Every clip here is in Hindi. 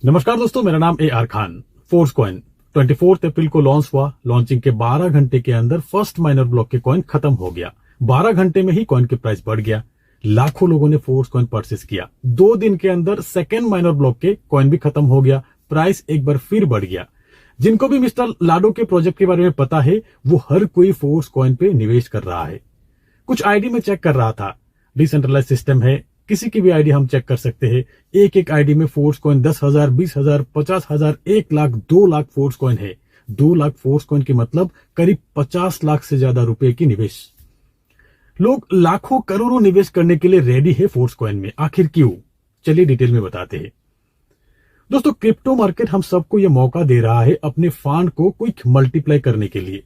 नमस्कार दोस्तों, मेरा नाम AR खान। फोर्स कॉइन 24 अप्रैल को लॉन्च हुआ। लॉन्चिंग के 12 घंटे के अंदर फर्स्ट माइनर ब्लॉक के कॉइन खत्म हो गया। 12 घंटे में ही कॉइन के प्राइस बढ़ गया। लाखों लोगों ने फोर्स कॉइन परचेस किया। 2 दिन के अंदर सेकेंड माइनर ब्लॉक के कॉइन भी खत्म हो गया। प्राइस एक बार फिर बढ़ गया। जिनको भी मिस्टर लाडो के प्रोजेक्ट के बारे में पता है, वो हर कोई फोर्स कॉइन पे निवेश कर रहा है। कुछ आईडी में चेक कर रहा था, डिसेंट्रलाइज सिस्टम है, किसी की भी आईडी हम चेक कर सकते हैं। एक आईडी में force coin 10,000, 20,000, 50,000, 1 lakh, 2 lakh force coin है। 2 लाख फोर्स कॉइन की मतलब करीब 50 लाख से ज्यादा रुपए की निवेश। लोग लाखों करोड़ों निवेश करने के लिए रेडी है फोर्स कॉइन में। आखिर क्यों? चलिए डिटेल में बताते हैं। दोस्तों, क्रिप्टो मार्केट हम सबको यह मौका दे रहा है अपने फंड को क्विक मल्टीप्लाई करने के लिए।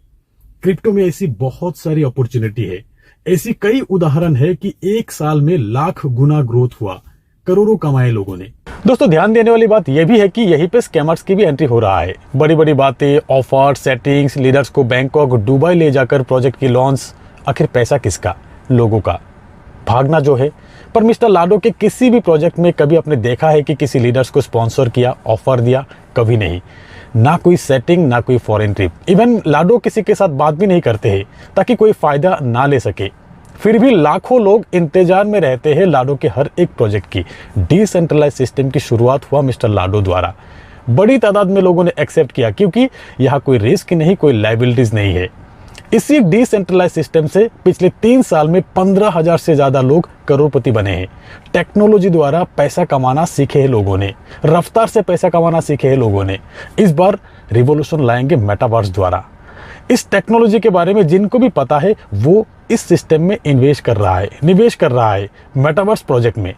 क्रिप्टो में ऐसी बहुत सारी अपॉर्चुनिटी है। ऐसी कई उदाहरण है कि 1 साल में लाख गुना ग्रोथ हुआ, करोड़ों कमाए लोगों ने। दोस्तों, ध्यान देने वाली बात यह भी है कि यहीं पे स्कैमर्स की भी एंट्री हो रहा है। बड़ी बड़ी बातें, ऑफर, सेटिंग्स, लीडर्स को बैंकॉक, दुबई ले जाकर प्रोजेक्ट की लॉन्च। आखिर पैसा किसका? लोगों का। भागना जो है। पर मिस्टर लाडो के किसी भी प्रोजेक्ट में कभी आपने देखा है कि किसी लीडर्स को स्पॉन्सर किया, ऑफर दिया? कभी नहीं। ना कोई सेटिंग, ना कोई फॉरेन ट्रिप। इवन लाडो किसी के साथ बात भी नहीं करते हैं ताकि कोई फायदा ना ले सके। फिर भी लाखों लोग इंतजार में रहते हैं लाडो के हर एक प्रोजेक्ट की। डिसेंट्रलाइज सिस्टम की शुरुआत हुआ मिस्टर लाडो द्वारा। बड़ी तादाद में लोगों ने एक्सेप्ट किया क्योंकि यहाँ कोई रिस्क नहीं, कोई लायबिलिटीज नहीं है। इसी डिसेंट्रलाइज सिस्टम से पिछले 3 साल में 15,000 से ज्यादा लोग करोड़पति बने हैं। टेक्नोलॉजी द्वारा पैसा कमाना सीखे हैं लोगों ने, रफ्तार से पैसा कमाना सीखे हैं लोगों ने। इस बार रिवॉल्यूशन लाएंगे मेटावर्स द्वारा। इस टेक्नोलॉजी के बारे में जिनको भी पता है वो इस सिस्टम में इन्वेस्ट कर रहा है, निवेश कर रहा है मेटावर्स प्रोजेक्ट में।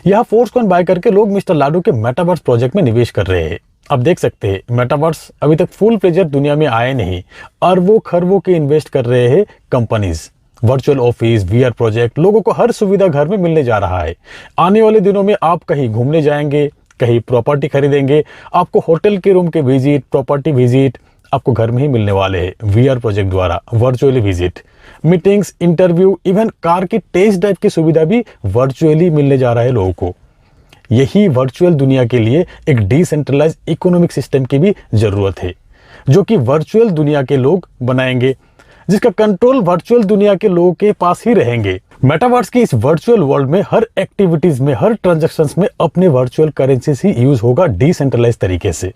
यह फोर्स कॉइन बाय करके लोग मिस्टर लाडो के मेटावर्स प्रोजेक्ट में निवेश कर रहे हैं। अब देख सकते हैं मेटावर्स अभी तक फुल प्लेजर दुनिया में आए नहीं। अरबों खरबों के इन्वेस्ट कर रहे हैं companies. Virtual office, VR project, लोगों को हर सुविधा घर में मिलने जा रहा है। आने वाले दिनों में आप कहीं घूमने जाएंगे, कहीं प्रॉपर्टी खरीदेंगे, आपको होटल के रूम के विजिट, प्रॉपर्टी विजिट आपको घर में ही मिलने वाले हैं। VR प्रोजेक्ट द्वारा virtually visit, meetings, interview, even car की टेस्ट ड्राइव की सुविधा भी वर्चुअली मिलने जा रहा है लोगों को। यही वर्चुअल दुनिया के लिए एक डिसेंट्रलाइज इकोनॉमिक सिस्टम की भी जरूरत है, जो कि वर्चुअल दुनिया के लोग बनाएंगे, जिसका कंट्रोल वर्चुअल दुनिया के लोगों के पास ही रहेंगे। मेटावर्स की इस वर्चुअल वर्ल्ड में हर एक्टिविटीज में, हर ट्रांजैक्शंस में अपने वर्चुअल करेंसी ही यूज होगा डिसेंट्रलाइज तरीके से।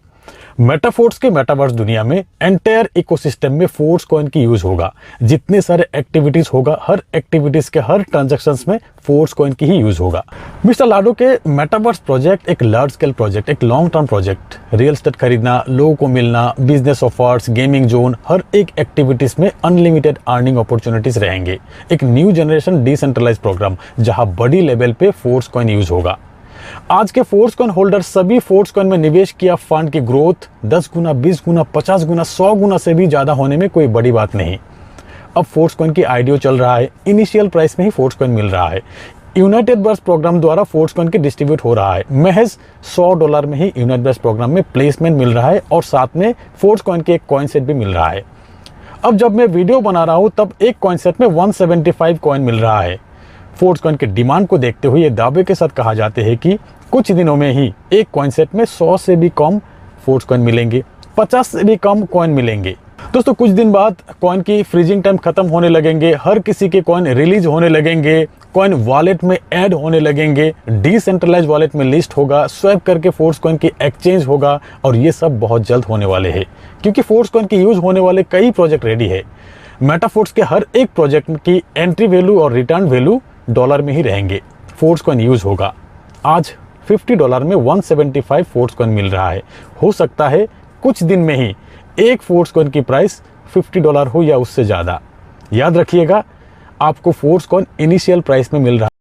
मेटाफोर्स के मेटावर्स दुनिया में एंटायर इकोसिस्टम में फोर्स कॉइन की यूज होगा। जितने सारे एक्टिविटीज होगा, हर एक्टिविटीज के हर ट्रांजैक्शंस में फोर्स कॉइन की ही यूज होगा। मिस्टर लाडो के मेटावर्स प्रोजेक्ट एक लार्ज स्केल प्रोजेक्ट, एक long term project. Real estate खरीदना, लोगों को मिलना, बिजनेस ऑफर्स, गेमिंग जोन, हर एक एक्टिविटीज में अनलिमिटेड अर्निंग अपॉर्चुनिटीज रहेंगे। एक न्यू जनरेशन डिसेंट्रलाइज प्रोग्राम जहां बड़ी लेवल पे फोर्स कॉइन यूज होगा। आज के फोर्स कॉइन होल्डर सभी फोर्स कॉइन में निवेश किया फंड की ग्रोथ 10 गुना, 20 गुना, 50 गुना, 100 गुना से भी ज्यादा होने में कोई बड़ी बात नहीं। अब फोर्स कॉइन की आईडीओ चल रहा है। इनिशियल प्राइस में ही फोर्स कॉइन मिल रहा है। यूनाइटेड बर्स प्रोग्राम द्वारा फोर्स कॉइन के डिस्ट्रीब्यूट हो रहा है। महज $100 में ही यूनाइटेड बर्स प्रोग्राम में प्लेसमेंट मिल रहा है और साथ में फोर्स कॉइन के एक कॉइन सेट भी मिल रहा है। अब जब मैं वीडियो बना रहा हूं तब एक कॉइन सेट में 175 कॉइन मिल रहा है। फोर्स कॉइन के डिमांड को देखते हुए ये दावे के साथ कहा जाते हैं कि कुछ दिनों में ही एक कॉइन सेट में 100 से भी कम फोर्स कॉइन मिलेंगे, 50 से भी कम कॉइन मिलेंगे। दोस्तों, कुछ दिन बाद कॉइन की फ्रीजिंग टाइम खत्म होने लगेंगे। हर किसी के कॉइन रिलीज होने लगेंगे। कॉइन वॉलेट में ऐड होने लगेंगे। डिसेंट्रलाइज वॉलेट में लिस्ट होगा। स्वैप करके फोर्स कॉइन की एक्सचेंज होगा और ये सब बहुत जल्द होने वाले हैं क्योंकि फोर्स कॉइन की यूज होने वाले कई प्रोजेक्ट रेडी है। मेटाफोर्स के हर एक प्रोजेक्ट की एंट्री वैल्यू और रिटर्न वैल्यू डॉलर में ही रहेंगे। फोर्स कॉइन यूज होगा। आज $50 में 175 फोर्स कॉइन मिल रहा है। हो सकता है कुछ दिन में ही एक फोर्स कॉइन की प्राइस $50 हो या उससे ज्यादा। याद रखिएगा, आपको फोर्स कॉइन इनिशियल प्राइस में मिल रहा है।